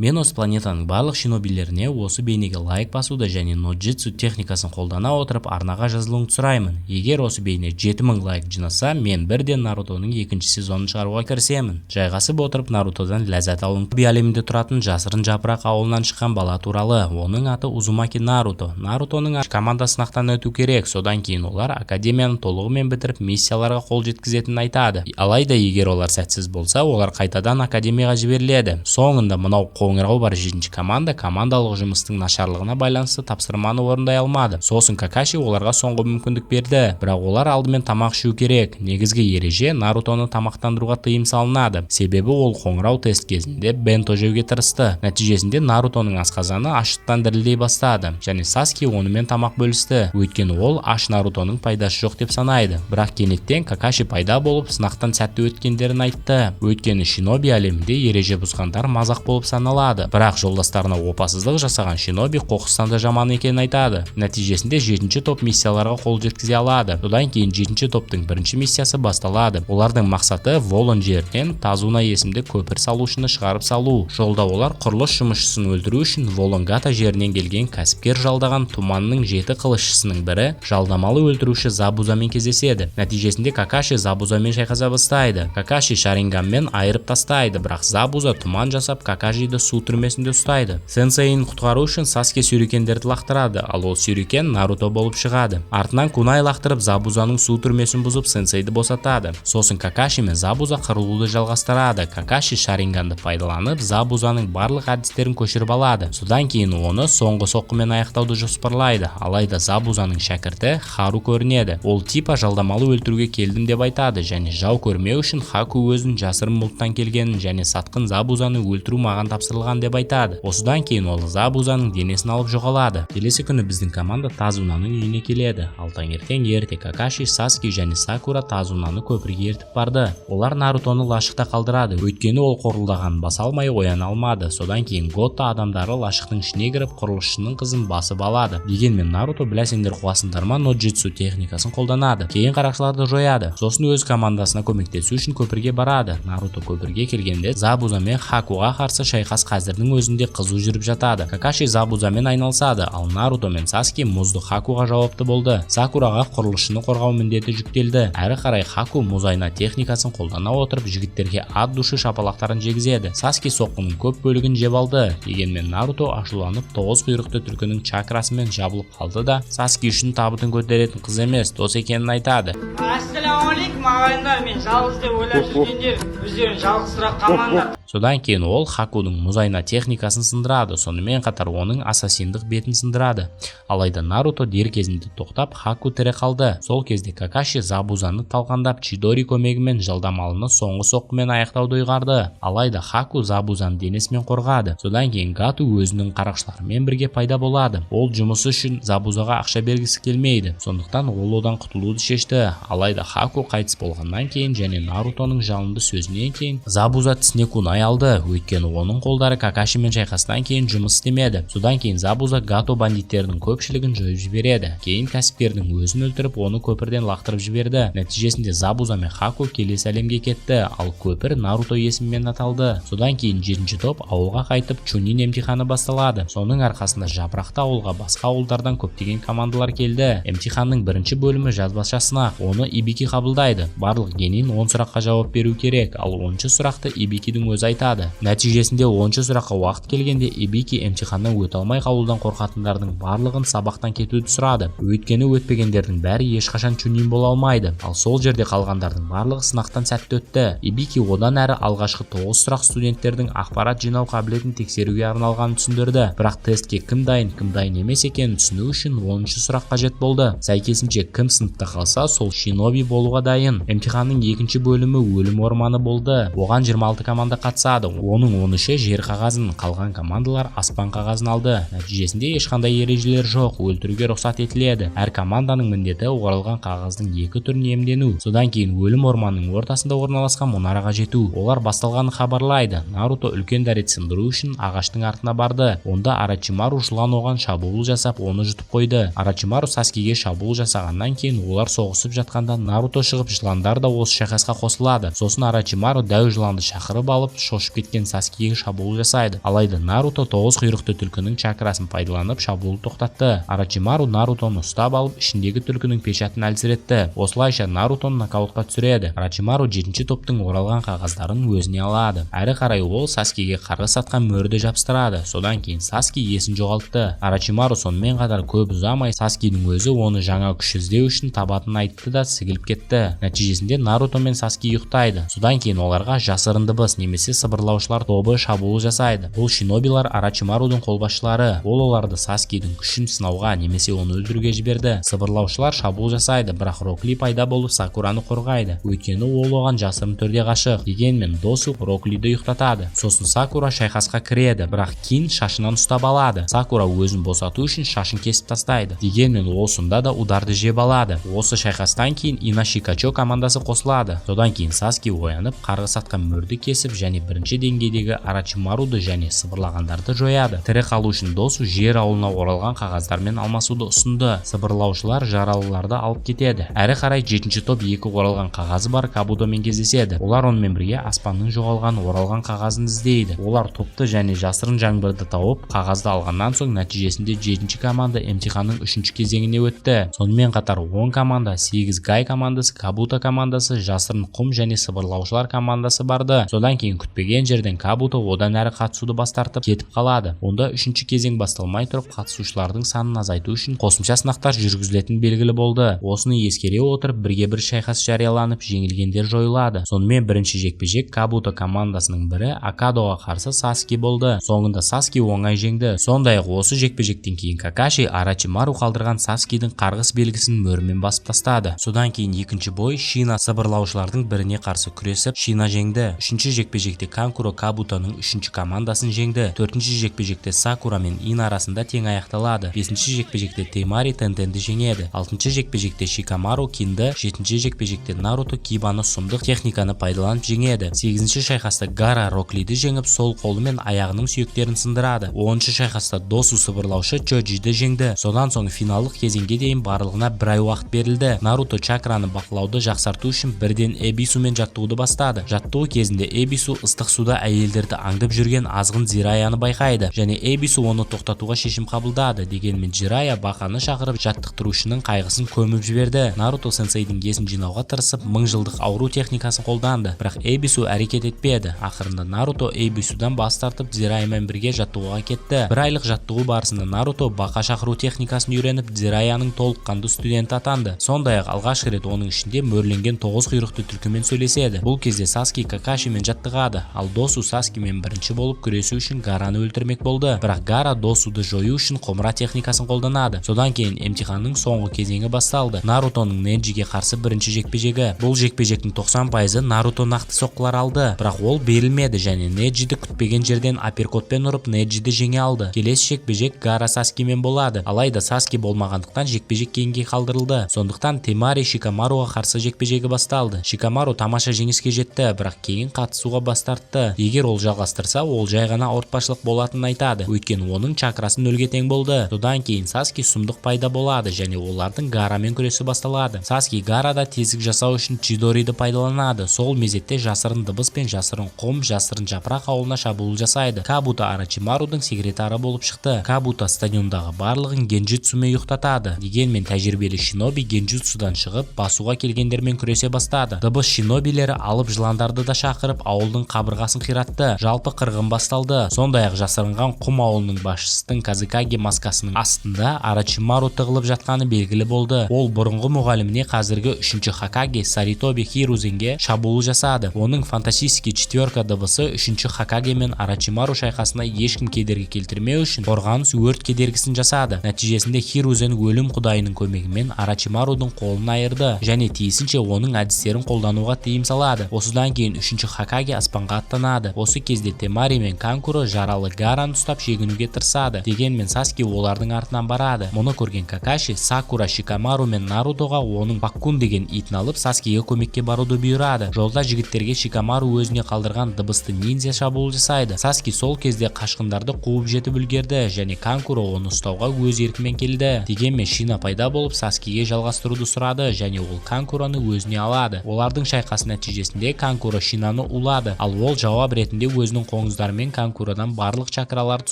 Мен осы планетаның барлық шинобилеріне осы бейнеге лайк басуды және ноджитсу техникасын қолдана отырып арнаға жазылуыңды сұраймын. Егер осы бейне 7000 лайк жинаса, мен бірден Нарутоның 2-ші сезонын шығаруға кірісемін. Жайғасып отырып Нарутодан ләззат алуың. Әлемінде тұратын жасырын жапырақ ауылынан шыққан бала туралы. Оның аты Узумаки Наруто. Нарутоның команда сынақтан өту керек. Содан кейін олар академияны толығымен бітіріп миссияларға қол жеткізетінін айтады. Алайда егер олар сәтсіз болса, олар қайтадан академияға жіберіледі. Соңында мынау қоңырау бар 7-ші команда командалық жұмыстың нашарлығына байланысты тапсырманы орындай алмады. Сосын Какаши оларға соңғы мүмкіндік берді, бірақ олар алдымен тамақ ішу керек. Негізгі ереже Нарутоны тамақтандыруға тыйым салынады. Себебі ол қоңырау тест кезінде бенто жеуге тырысты. Нәтижесінде Нарутоның асқазаны аштықтан дірілдей бастады және Саски онымен тамақ бөлісті. Өйткені ол аш Нарутоның пайдасы жоқ деп санайды. Бірақ кенеттен Какаши пайда болып сынақтан сәтті өткендерін айтты. Өйткені шиноби әлемінде ереже бұзғандар мазақ болып саналады. Бірақ жолдастарына опасыздық жасаған шиноби қоқыстан да жаман екенін айтады. Нәтижесінде 7-ші топ миссияларға қол жеткізе алады. Содан кейін 7-ші топтың бірінші миссиясы басталады. Олардың мақсаты Волон жерінен Тазуна есімді көпір салушыны шығарып салу. Жолда олар құрылыс жұмысшысын өлтіру үшін Волонгата жерінен келген кәсіпкер жалдаған Туманның 7 қылышшысының бірі жалдамалы өлтіруші Забузамен кездеседі. Нәтижесінде Какаши Забузамен шайқаса бастайды. Какаши Шаринганмен айырып тастайды, бірақ Забуза Туман жасап Какашиді су түрмесінде ұстайды. Сенсейін құтқару үшін Саске сюрикендерді лақтырады, ал ол сюрикен Наруто болып шығады. Артынан Кунай лақтырып Забузаның су түрмесін бұзып Сенсейді босатады. Сосын Какаши мен Забуза қырылуды жалғастырады. Какаши Шаринганды пайдаланып Забузаның барлық әдістерін көшіріп алады. Содан кейін оны соңғы соққымен аяқтауды жоспарлайды. Алайда Забузаның шәкірті Хару көрінеді. Ол типа жалдамалы өлтіруге келдім деп айтады және жау көрмеу үшін Хаку өзін жасырын мұлттан келгенін және сатқын Забузаны өлтіру маған тапсырылған деп айтады. Осыдан кейін ол Забузаның денесін алып жоғалады. Келесі күні біздің команда Тазунаның үйіне келеді. Ал таңертең ерте Какаши, Саски және Сакура Тазунаны көпірге ертіп барды. Олар Нарутоны лашықта қалдырады, өйткені ол қорылдаған баса алмай ояна алмады. Содан кейін Гота адамдары лашықтың ішіне кіріп құрылысшының қызын басып алады. Дегенмен Наруто біләсеңдер қуасыңдар ма ноджитсу техникасын қолданады. Кейін қарақшыларды жояды. Сосын өз командасына көмектесу үшін көпірге барады. Наруто көпірге келгенде Забуза мен Хакуға қарсы шайқас қазірдің өзінде қызу жүріп жатады. Какаши Забузамен айналысады, ал Наруто мен Саски мұзды Хакуға жауапты болды. Сакураға құрылысшыны қорғау міндеті жүктелді. Әрі қарай Хаку мұз айна техникасын қолдана отырып жігіттерге ат душы шапалақтарын жегізеді. Саски соққының көп бөлігін жеп алды. Дегенмен Наруто ашуланып 9 құйрықты түлкінің чакрасымен жабылып қалды да Саски үшін табытын көтеретін қыз емес, дос екенін айтады. Ассалаумағалейкум ағайындар, мен жалғыз деп ойлап жүргендер өздерін жалғызсырақ қалмаңдар. Содан кейін ол Хакудың мұз айна техникасын сындырады, сонымен қатар оның ассасиндық бетін сындырады. Алайда Наруто дер кезінде тоқтап Хаку тірі қалды. Сол кезде Какаши Забузаны талқандап Чидори көмегімен жалдамалыны соңғы соққымен аяқтауды ұйғарды. Алайда Хаку Забузаны денесімен қорғады. Содан кейін Гату өзінің қарақшыларымен бірге пайда болады. Ол жұмысы үшін Забузаға ақша бергісі келмейді. Сондықтан ол одан құтылуды шешті. Алайда Хаку қайтыс болғаннан кейін және Нарутоның жалынды сөзінен кейін Забуза тісіне Кунай алды, өйткені оның қолдары Какашимен шайқастан кейін жұмыс істемеді. Содан кейін Забуза Гато бандиттердің көпшілігін жойып жібереді. Кейін кәсіпкердің өзін өлтіріп, оны көпірден лақтырып жіберді. Нәтижесінде Забуза мен Хаку келесі әлемге кетті, ал көпір Наруто есімімен аталды. Содан кейін 7-ші топ ауылға қайтып Чунин емтиханы басталады. Соның арқасында жапырақты ауылға басқа ауылдардан көптеген командалар келді. Емтиханның бірінші бөлімі жазбаша сынақ. Оны Ибики қабылдайды. Барлық генин 10 сұраққа жауап беру керек, ал 10-ші сұрақты Ибикидің өзі айтады. Нәтижесінде 10-ші сұраққа уақыт келгенде Ибики емтиханнан өте алмай қалудан қорқатындардың барлығын сабақтан кетуді сұрады. Өйткені өтпегендердің бәрі ешқашан Чунин бола алмайды. Ал сол жерде қалғандардың барлығы сынақтан сәтті өтті. Ибики одан әрі алғашқы 9 сұрақ студенттердің ақпарат жинау қабілетін тексеруге арналғанын түсіндірді. Бірақ тестке кім дайын емес екенін түсіну үшін 10-ші сұрақ қажет болды. Сәйкесінше кім сыныпта қалса, сол шиноби болуға дайын. Емтиханның 2-ші бөлімі өлім орманы болды. Оған 26 команда қатысады. Оның 13-і жер қағазын, қалған командалар аспан қағазын алды. Нәтижесінде ешқандай ережелер жоқ, өлтіруге рұқсат етіледі. Әр команданың міндеті оралған қағаздың 2 түрін иемдену. Содан кейін өлім орманының ортасында орналасқан мұнараға жету. Олар басталғанын хабарлайды. Наруто үлкен дәрет сындыру үшін ағаштың артына барды. Онда Арачимару жылан оған шабуыл жасап, оны жұтып қойды. Арачимару Саскиге шабуыл жасағаннан кейін олар соғысып жатқанда Наруто Наруто шығып, жыландар да осы шайқасқа қосылады. Сосын Орочимару дәу жыланды шақырып алып, шошып кеткен Саскиге шабуыл жасайды. Алайда Наруто 9 құйрықты түлкінің чакрасын пайдаланып шабуыл тоқтатты. Орочимару Нарутоны ұстап алып, ішіндегі түлкінің печатын әлсіретті. Осылайша Нарутоны нокаутқа түсіреді. Орочимару 7-ші топтың оралған қағаздарын өзіне алады. Әрі қарай ол Саскиге қарғыс атқан мөрді жабыстырады. Содан кейін Саски есін жоғалтты. Орочимару сонымен қатар көп ұзамай Саскидің өзі оны жаңа күш іздеу үшін табатын айтты да сігіліп кетті. Нәтижесінде Наруто мен Саски ұйықтайды. Содан кейін оларға жасырын дыбыс немесе сыбырлаушылар тобы шабуыл жасайды. Бұл шинобилар Орочимарудың қолбасшылары. Ол оларды Саскидің күшін сынауға немесе оны өлтіруге жіберді. Сыбырлаушылар шабуыл жасайды, бірақ Рокли пайда болып Сакураны қорғайды. Өйткені ол оған жасырын түрде ғашық. Дегенмен Досу Роклиді ұйықтатады. Сосын Сакура шайқасқа кіреді, бірақ Кин шашынан ұстап алады. Сакура өзін босату үшін шашын кесіп тастайды. Дегенмен ол сонда да ударды жеп алады. Осы шайқастан кейін Ина Шикачо командасы қосылады. Содан кейін Саски оянып, қарғыс атқан мөрді кесіп және бірінші деңгейдегі Орочимаруды және сыбырлағандарды жояды. Тірі қалу үшін Досу жер ауылына оралған қағаздармен алмасуды ұсынды. Сыбырлаушылар жаралыларды алып кетеді. Әрі қарай 7-ші топ 2 оралған қағазы бар Кабудомен кездеседі. Олар онымен бірге аспанның жоғалған оралған қағазын іздейді. Олар топты және жасырын жаңбырды тауып, қағазды алғаннан соң нәтижесінде 7-ші команда емтиханның 3-ші кезеңіне өтті. Сонымен қатар 10 команда, 8 Гай командасы, Кабуто командасы, жасырын құм және сыбырлаушылар командасы барды. Содан кейін күтпеген жерден Кабуто одан әрі қатысуды бас тартып кетіп қалады. Онда 3-ші кезең басталмай тұрып, қатысушылардың санын азайту үшін қосымша сынақтар жүргізілетін белгілі болды. Осыны ескере отырып, бірге бір шайқас жарияланып, жеңілгендер жойылады. Сонымен бірінші жекпе-жек Кабуто командасының бірі Акадоға қарсы Саски болды. Соңында Саски оңай жеңді. Сондай-ақ осы жекпе-жектен кейін Какаши Орочимару қалдырған Саскидің қарғыс белгісін мөрмен басып тастады. Содан кейін екінші бой Шина сыбырлаушылардың біріне қарсы күресіп, Шина жеңді. Үшінші жекпе-жекте Канкуро Кабутоның 3-ші командасын жеңді. Төртінші жекпе-жекте Сакура мен Ина арасында тең аяқталады. Бесінші жекпе-жекте Темари Тентенді жеңеді. Алтыншы жекпе-жекте Шикамару Кинді, жетінші жекпе-жекте Наруто Кибаны сұмдық техниканы пайдаланып жеңеді. Сегізінші шайқаста Гара Роклиді жеңіп, сол қолы мен аяғының сүйектерін сындырады. 10-шы шайқаста Досу сыбырлаушы Чоджиді жеңді. Содан соң финалдық кезеңге дейін барлығына бір ай уақыт берілді. Наруто чакраны бақылауды жақсарту үшін бірден Эбисумен жаттығуды бастады. Жаттығу кезінде Эбису ыстық суда әйелдерді аңдып жүрген азғын Зираяны байқайды және Эбису оны тоқтатуға шешім қабылдады. Дегенмен Jiraiya бақаны шақырып жаттықтырушының қайғысын көміп жіберді. Наруто сенсейдің есін жинауға тырысып 1000 жылдық ауру техникасын қолданды, бірақ Эбису әрекет етпеді. Ақырында Наруто Эбисудан бас тартып Jiraiyaмен бірге жаттығуға кетті. Бір айлық жаттығу барысында Наруто бақа шақыру техникасын үйреніп, Jiraiyaның толыққанды студенті атанды. Сондай-ақ алғашқы рет оның ішінде мөрленген 9 құйрықты түлкімен сөйлеседі. Бұл кезде Саски Какашимен жаттығады, ал Досу Саскимен бірінші болып күресу үшін Гараны өлтірмек болды. Бірақ Гара Досуды жою үшін құмыра техникасын қолданады. Содан кейін емтиханның соңғы кезеңі басталды. Нарутоның Неджиге қарсы бірінші жекпе-жегі. Бұл жекпе-жектің 90% Наруто нақты соққылар алды, бірақ ол берілмеді және Неджиді күтпеген жерден апперкотпен ұрып Неджиді жеңе алды. Келесі жекпе-жек Гара Саскимен болады. Алайда Саски болмағандықтан жекпе-жек кейінге қалдырылды. Сондықтан Темари Шикамаруға қарсы жекпе-жегі басталды. Шикамару тамаша жеңіске жетті, бірақ кейін қатысуға бас тартты. Егер ол жалғастырса, ол жай ғана ауыртпашылық болатынын айтады, өйткені оның чакрасы нөлге тең болды. Содан кейін Саски сұмдық пайда болады және олардың Гарамен күресі басталады. Саски Гарада тесік жасау үшін Чидориді пайдаланады. Сол мезетте жасырын дыбыс пен жасырын құм, жасырын жапырақ ауылына шабуыл жасайды. Кабуто Орочимарудың секретары болып шықты. Кабуто стадиондағы барлығын генжутсумен ұйықтатады. Дегенмен тәжірибелі шиноби генжутсудан шығып, басуға келгендермен күресе бастады. Дыбыс шинобилері алып жыландарды да шақырып, ауылдың қабырғасын қиратты. Жалпы қырғын басталды. Сондай-ақ жасырынған құм ауылының басшысының Казыкаге маскасының астында Орочимару тығылып жатқаны белгілі болды. Ол бұрынғы мұғаліміне қазіргі 3-ші Хокаге Саритоби Хирузенге шабуыл жасады. Оның фантастический четверка дыбысы 3-ші Хокаге мен Орочимару шайқасына ешкім кедергі келтірмеу үшін қорғаныс өрт кедергісін жасады. Нәтижесінде Хирузен өлім құдайының көмегімен Орочимарудың қолын айырды және тиісінше оның әдістерін қолдануға тыйым салады. Осыдан кейін 3-ші Хокаге аспанға аттанады. Осы кезде Темари мен Канкуро жаралы Гараны ұстап шегінуге тырысады. Дегенмен Саски олардың артынан барады. Мұны көрген Какаши Сакура, Шикамару мен Нарутоға оның Паккун деген итін алып Саскиге көмекке баруды бұйырады. Жолда жігіттерге Шикамару өзіне қалдырған дыбысты ниндзя шабуыл жасайды. Саски сол кезде қашқындарды қуып жетіп үлгерді және Канкуро оны ұстауға өз еркімен келді. Дегенмен Шина пайда болып Саскиге жалғастыруды сұрады және ол Канкуроны өзіне алады. Олардың шайқасы нәтижесінде Канкуро Шинаны улады, ал ол жауап ретінде өзінің қоңыздарымен Канкуродан барлық чакраларды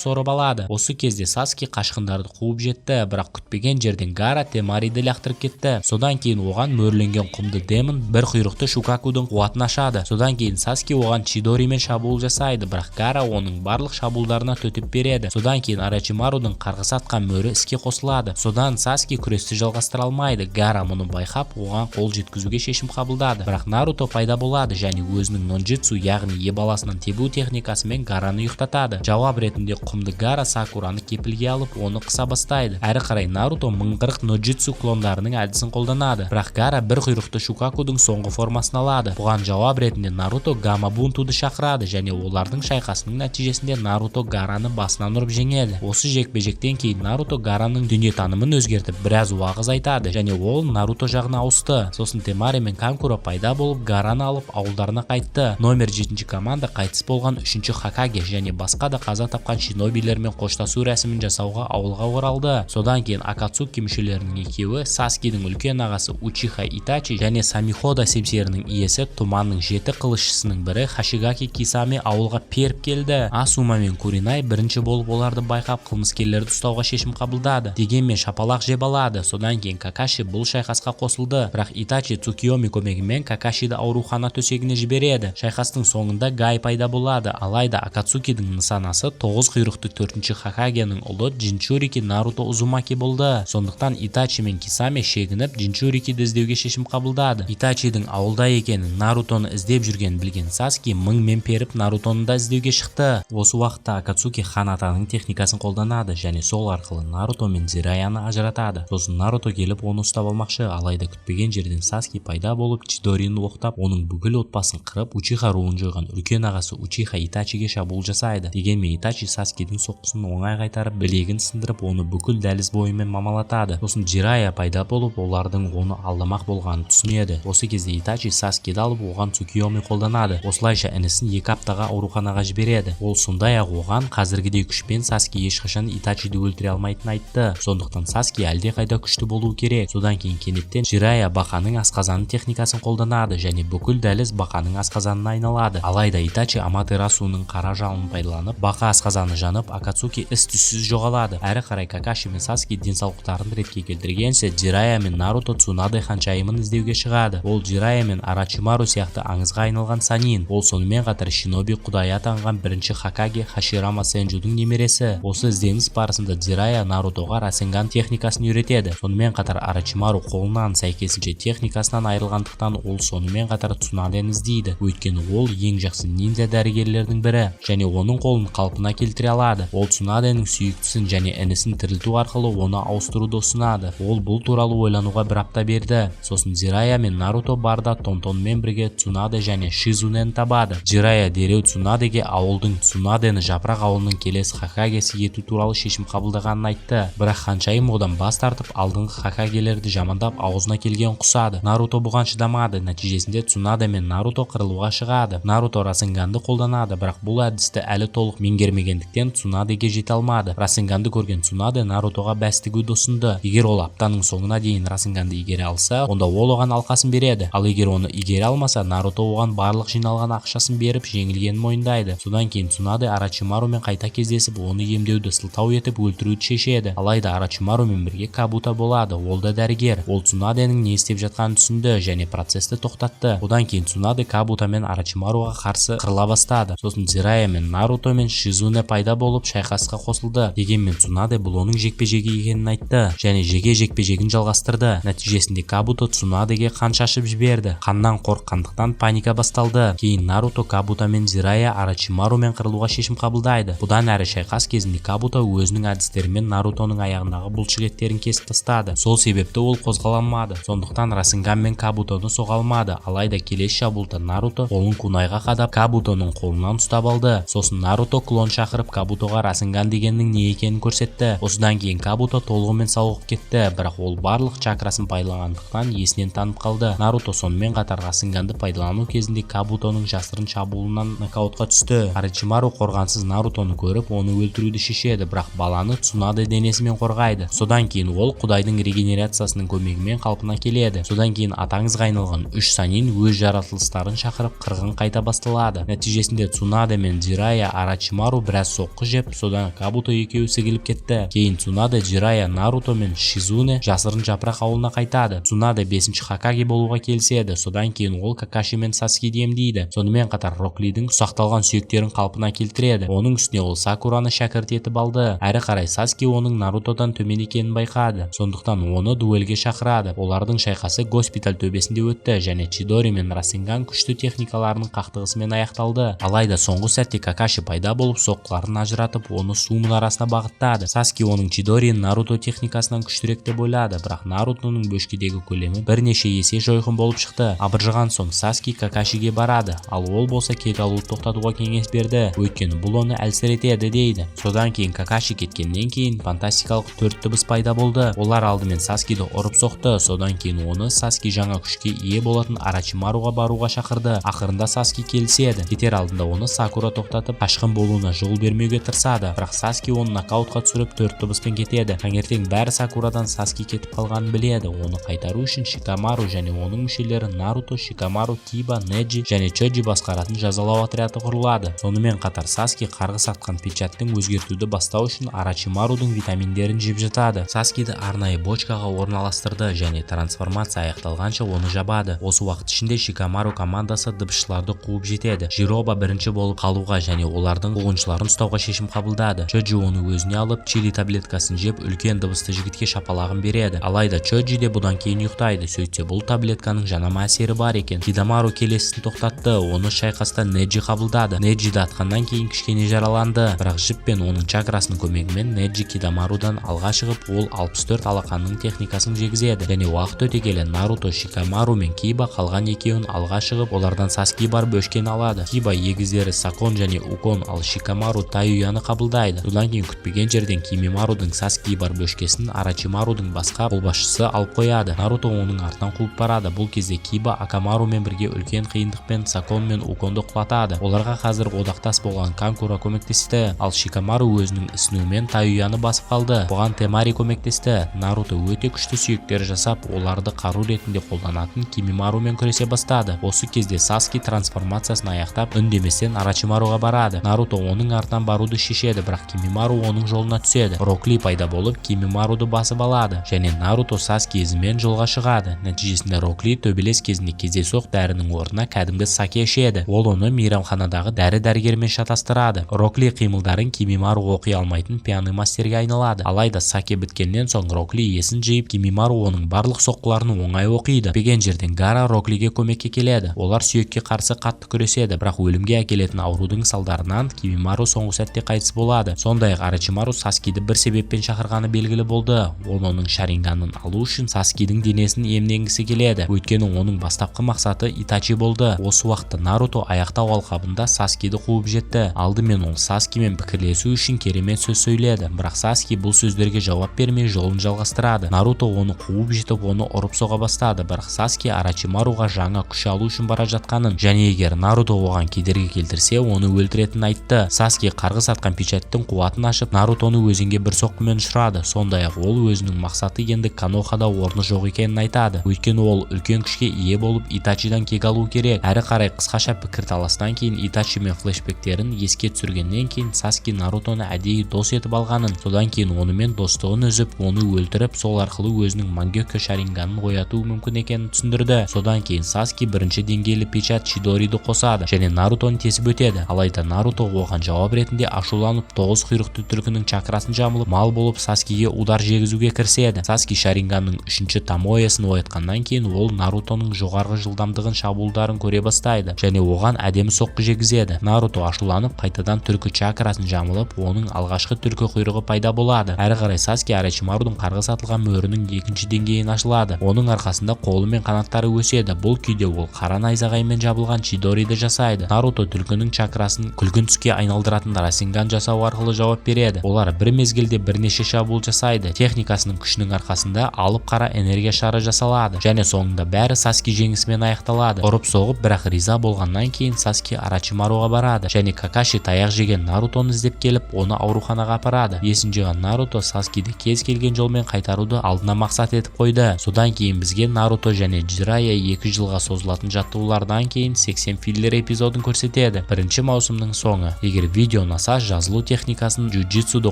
сорып алады. Осы кезде Саски қашқындарды қуып жетті, бірақ күтпеген жерден Гара Темариді лақтырып кетті. Содан кейін оған мөрленген құмды демон бір құйрықты Шукакудың қуатын ашады. Содан кейін Саски оған Чидоримен шабуыл жасайды, бірақ Гара оның барлық шабуылдарына төтеп береді. Содан кейін Орочимарудың қарғыс атқан мөрі іске қосылады. Содан Саски күресті жалғастыра алмайды. Гара мұны байқап, оған қол жеткізуге шешім қабылдады. Бірақ Наруто пайда болады және өзінің нонжитсу, яғни е баласының тебу техникасымен Гараны ұйықтатады. Жауап ретінде құмды Гара Сакураны кепілге алып, оны қыса бастайды. Әрі қарай Наруто 1040 нонжитсу клондарының әдісін қолданады. Бірақ Гара бір құйрықты Шукакудың соңғы формасын алады. Бұған жауап ретінде Наруто Гамабунтуды шақырады және олардың шайқасының нәтижесінде Наруто Гараны басынан ұрып жеңеді. Осы жекпе-жектен кейін Наруто Гараның дүниетанымын өзгертіп, біраз уағыз айтады және ол Наруто жағына ауысты. Сосын Темари мен Канкуро пайда болып, Гараны алып ауылдарына қайтты. Номер 7 команда қайтыс болған 3-ші Хакаге және басқа да қаза тапқан шинобилермен қоштасу рәсімін жасауға ауылға оралды. Содан кейін Акацуки мүшелерінің екеуі, Саскидің үлкен ағасы Учиха Итачи және Самихода семсерінің иесі Туманның 7 қылышшысының бірі Хашигаки Кисами ауылға періп келді. Асума мен Куринай бірінші болып оларды байқап қылмыскерлерді ұстауға шешім қабылдады. Дегенмен шапалақ жеп алады. Содан кейін Какаши бұл шайқасқа қосылды, бірақ Итачи Цукиоми көмегімен Какашиді аурухана төсегіне жібереді. Шайқастың соңында Гай пайда болады, алайда Акацукидің нысанасы 9 құйрықты 4-ші Хакагенің ұлы Джинчурики Наруто Узумаки болды. Сондықтан Итачи мен Кисами шегініп Джинчурикиді іздеуге шешім қабылдады. Итачидің ауылда екенін, Нарутоны іздеп жүргенін білген Саски мыңмен періп Нарутоны да іздеуге шықты. Осы уақытта Акацуки хан атаның техникасын қолданады және сол арқылы Наруто мен Зираяны ажыратады. Сосын Наруто келіп оны ұстап алмақшы, алайда күтпеген жерден Саски пайда болып Чидорины оқтап, оның бүкіл отбасын қырып, Учиха руын жойған үлкен ағасы Учиха Итачиге шабуыл жасайды. Дегенмен Итачи Саскидің соққысын оңай қайтарып, білегін сындырып, оны бүкіл дәліз бойымен мамалатады. Сосын Жирая пайда болып, олардың оны алдамақ болғанын түсінеді. Осы кезде Итачи Саскиді алып, оған Цукиоми қолданады. Осылайша інісін 2 аптаға ауруханаға жібереді. Ол сондай-ақ оған қазіргідей күшпен Саски ешқашан Итачиді өлтіре алмайтынын айтты. Сондықтан Саски әлде қайда күшті болуы керек. Содан кейін кенеттен Жирая бақаның асқазаны техникасын қолданады және бүкіл дәліз бақаның асқазанына айналады. Алайда Итачи Аматерасуның қара жалынын пайдаланып, бақа асқазаны жанып, Акацуки із-түссіз жоғалады. Әрі қарай Какаши мен Саски денсаулықтарын ретке келтіргенше, Жирая мен Наруто Цунаде ханшайымын іздеуге шығады. Ол Жирая мен Орочимару сияқты аңызға айналған Санин. Ол сонымен қатар шиноби құдайы атанған 1-ші Хакаге Хаширама Сенджудің немересі. Осы ізденіс барысында Жирая Нарутоға Расенган техникасын үйретеді. Сонымен қатар Орочимару қолынан сәйкесінше техникасынан айырылғандықтан ол сонымен қатар Цунадені іздейді. Өйткені ол ең жақсы ниндзя дәрігерлердің бірі және оның қолын қалпына келтіре алады. Ол Цунаденің сүйіктісін және інісін тірілту арқылы оны ауыстыруды ұсынады. Ол бұл туралы ойлануға бір апта берді. Сосын Жирая мен Наруто барда Тонтонмен бірге Цунаде және Шизунен табады. Жирая дереу Цунадеге ауылдың Цунадені жапырақ ауылының келесі Хакагесі ету туралы шешім қабылдағанын айтты. Бірақ ханшайым одан бас тартып, алдыңғы Хакагелерді жамандап аузына келген құсады. Наруто бұған шыдамады. Нәтижесінде Цунаде мен Наруто қырылуға шығады. Наруто Расенганды қолданады, бірақ бұл әдісті әлі толық меңгермегендіктен Цунадеге жете алмады. Расенганды көрген Цунаде Нарутоға бәстігуді ұсынды. Егер ол аптаның соңына дейін Расенганды игере алса, онда ол оған алқасын береді. Ал егер оны игере алмаса, Наруто оған барлық жиналған ақшасын беріп жеңілгенін мойындайды. Содан кейін Цунаде Орочимарумен қайта кездесіп, оны емдеуді сылтау етіп өлтіруді шешеді. Алайда Орочимарумен бірге Кабута болады. Ол да дәрігер. Ол Цунаденің не істеп жатқанын түсінді және процесті тоқтатты. Одан кейін Цунаде Кабута мен Орочимаруға қарсы қырыла бастады. Сосын Жирая мен Наруто мен Шизуне пайда болып шайқасқа қосылды. Дегенмен Цунаде бұл оның жекпе-жегі екенін айтты және жеке жекпе-жегін жалғастырды. Нәтижесінде Кабуто Цунадеге қан шашып жіберді. Қаннан қорыққандықтан паника басталды. Кейін Наруто Кабута мен Жирая Орочимарумен қырылуға шешім қабылдайды. Бұдан әрі шайқас кезінде Кабуто өзінің әдістерімен Нарутоның аяғындағы бұлшық еттерін кесіп тастады. Сол себепті ол қозғалмады. Сондықтан Расенган мен Кабутоны соға алмады. Алайда келесі шабуылда Наруто қолын кунайға қадап Кабутоның қолынан ұстап алды. Сосын Наруто клон шақырып Кабутоға Расенган дегеннің не екенін көрсетті. Осыдан кейін Кабуто толығымен сауығып кетті, бірақ ол барлық чакрасын пайдаланғандықтан есінен танып қалды. Наруто сонымен қатар Расенганды пайдалану кезінде Кабутоның жасырын шабуылынан нокаутқа түсті. Орочимару қорғансыз Нарутоны көріп, оны өлтіруді шешеді, бірақ баланы Цунаде денесімен қорғайды. Содан кейін ол құдайдың регенерациясының көмегімен қалпына келеді. келеді. Содан кейін атаңызға айналған 3 санин өз жаратылыстарын шақырып қырғын қайта басталады. Нәтижесінде Цунаде мен Джирайя Орочимару біраз соққы жеп, содан Кабуто екеуі сігіліп кетті. Кейін Цунаде, Джирайя, Наруто мен Шизуне жасырын жапырақ ауылына қайтады. Цунаде 5-ші Хокаге болуға келіседі. Содан кейін ол Какаши мен Саскиді емдейді. Сонымен қатар Роклидің ұсақталған сүйектерін қалпына келтіреді. Оның үстіне ол Сакураны шәкірт етіп алды. Әрі қарай Саски оның Нарутодан төмен екенін байқады. Сондықтан оны дуэльге шақырады. Олардың шайқасы госпиталь төбесінде өтті және Чидори мен Расинган күшті техникаларының қақтығысымен аяқталды. Алайда соңғы сәтте Какаши пайда болып соққыларын ажыратып, оны су мұнарасына бағыттады. Саски оның Чидори Наруто техникасынан күштірек деп ойлады, бірақ Нарутоның бөшкедегі көлемі бірнеше есе жойқын болып шықты. Абыржыған соң Саски Какашиге барады, ал ол болса кек алуды тоқтатуға кеңес берді, өйткені бұл оны әлсіретеді дейді. Содан кейін Какаши кеткеннен кейін фантастикалық 4 дыбыс пайда болды. Олар алдымен Саскиді ұрып соқты, содан кейін оны Саски жаңа күшке ие болатын Орочимаруға баруға шақырды. Ақырында Саски келіседі. Кетер алдында оны Сакура тоқтатып, қашқын болуына жол бермеуге тырысады, бірақ Саски оны нокаутқа түсіріп 4 дыбыспен кетеді. Таңертең бәрі Сакурадан Саски кетіп қалғанын біледі. Оны қайтару үшін Шикамару және оның мүшелері Наруто, Шикамару, Киба, Неджи және Чоджи басқаратын жазалау отряды құрылады. Сонымен қатар Саски қарғыс атқан печаттың өзгертуді бастау үшін Орочимарудың витаминдерін жеп жатады. Саскиді арнайы бочкаға орналастырды және трансформация аяқталғанша оны жабады. Осы уақыт ішінде Шикамару командасы дыбысшыларды қуып жетеді. Жироба бірінші болып қалуға және олардың қуғыншыларын ұстауға шешім қабылдады. Чоджи оны өзіне алып, чили таблеткасын жеп, үлкен дыбысты жігітке шапалағын береді. Алайда Чоджи де бұдан кейін ұйықтайды. Сөйтсе бұл таблетканың жанама әсері бар екен. Кидамару келесісін тоқтатты. Оны шайқаста Неджи қабылдады. Неджиді атқаннан кейін кішкене жараланды, бірақ жіп пен оның чакрасының көмегімен Неджи Кидамарудан алға шығып, ол 64 алақанның техникасын жегізеді және уақыт өте келе Наруто, Шикамару мен Киба қалған екеуін алға шығып, олардан Саски бар бөшкені алады. Киба егіздері Сакон және Укон, ал Шикамару Таюяны қабылдайды. Содан кейін күтпеген жерден Кимимарудың Саски бар бөшкесін Орочимарудың басқа қолбасшысы алып қояды. Наруто оның артынан қуып барады. Бұл кезде Киба Акамарумен бірге үлкен қиындықпен Сакон мен Уконды құлатады. Оларға қазір одақтас болған Канкура көмектесті, ал Шикамару өзінің ісінуімен Таюяны басып қалды. Бұған Темари көмектесті. Наруто өте күшті сүйектер жасап, оларды қару ретінде қолданатын Кимимарумен күресе бастады. Осы кезде Саски трансформациясын аяқтап, үндеместен Орочимаруға барады. Наруто оның артынан баруды шешеді, бірақ Кимимару оның жолына түседі. Рокли пайда болып, Кимимаруды басып алады және Наруто Саски ізімен жолға шығады. Нәтижесінде Рокли төбелес кезінде кездейсоқ дәрінің орнына кәдімгі саке ішеді. Ол оны мейрамханадағы дәрі-дәрігермен шатастырады. Рокли қимылдарын Кимимару оқи алмайтын пиано мастерге айналады. Алайда саке біткеннен соң Рокли есін жиып, Кимимару оның барлық соққыларын оңай оқиды. Беген жерден Гара Роклиге көмекке келеді. Олар сүйекке қарсы қатты күреседі, бірақ өлімге әкелетін аурудың салдарынан Кимимару соңғы сәтте қайтыс болады. Сондай-ақ Орочимару Саскиді бір себеппен шақырғаны белгілі болды. Ол оның Шаринганын алу үшін Саскидің денесін иемденгісі келеді, өйткені оның бастапқы мақсаты Итачи болды. Осы уақытта Наруто аяқтау алқабында Саскиді қуып жетті. Алдымен ол Саскимен пікірлесу үшін керемет сөз сөйледі, бірақ Саски бұл сөздерге жауап бермей жолын жалғастырады. Наруто оны қуып жетіп, оны ұрып соға бастады, бірақ Саски Орочимаруға жаңа күш алу үшін бара жатқанын және егер Наруто оған кедергі келтірсе, оны өлтіретінін айтты. Саски қарғыс атқан печаттың қуатын ашып, Нарутоны өзенге бір соққымен ұшырады. Сондай-ақ ол өзінің мақсаты енді Канохада орны жоқ екенін айтады, өйткені ол үлкен күшке ие болып Итачидан кек алу керек. Әрі қарай қысқаша пікірталастан кейін Итачи мен флешбектерін еске түсіргеннен кейін Саски Нарутоны әдейі дос етіп алғанын, содан кейін онымен достығын үзіп, оны өлтіріп, сол арқылы өзінің Мангёкё Шаринганын оятуы мүмкін екенін түсіндірді. Содан кейін Саски бірінші деңгейлі печат Чидориді қосады және Нарутоны тесіп өтеді. Алайда Наруто оған жауап ретінде ашуланып, 9 құйрықты түлкінің чакрасын жамылып, мал болып Саскиге удар жегізуге кіріседі. Саски Шаринганның 3-ші Тамоясын оятқаннан кейін ол Нарутоның жоғарғы жылдамдығын шабуылдарын көре бастайды және оған әдемі соққы жегізеді. Наруто ашуланып, қайтадан түлкі чакрасын жамылып, оның алғашқы түлкі құйрығы пайда болады. Әрі қарай Саски Орочимарудың қарғыс атылған мөрінің 2-ші деңгейін ашылады. Оның арқасында қолы мен қанаттары өседі. Бұл күйде ол қара найзағаймен жабылған Чидориді жасайды. Наруто түлкінің чакрасын күлгін түске айналдыратын Расинган жасау арқылы жауап береді. Олар бір мезгілде бірнеше шабуыл жасайды. Техникасының күшінің арқасында алып қара энергия шары жасалады және соңында бәрі Саски жеңісімен аяқталады. Ұрып соғып, бірақ риза болғаннан кейін Саски Орочимаруға барады және Какаши таяқ жеген Нарутоны іздеп келіп, оны ауруханаға апарады. Есін жиған Наруто Саскиді кез келген жолмен қайтаруды алдына мақсат етіп қойды. Содан Одан кейін бізге Наруто және Jiraiya 2 жылға созылатын жаттығулардан кейін 80 филлер эпизодын көрсетеді. Бірінші маусымның соңы. Егер видео ұнаса, жазылу техникасын джиу-джитсуды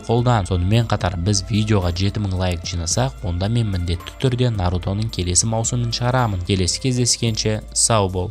қолдан. Сонымен қатар біз видеоға 7000 лайк жинасақ, онда мен міндетті түрде Нарутоның келесі маусымын шығарамын. Келесі кездескенше сау бол.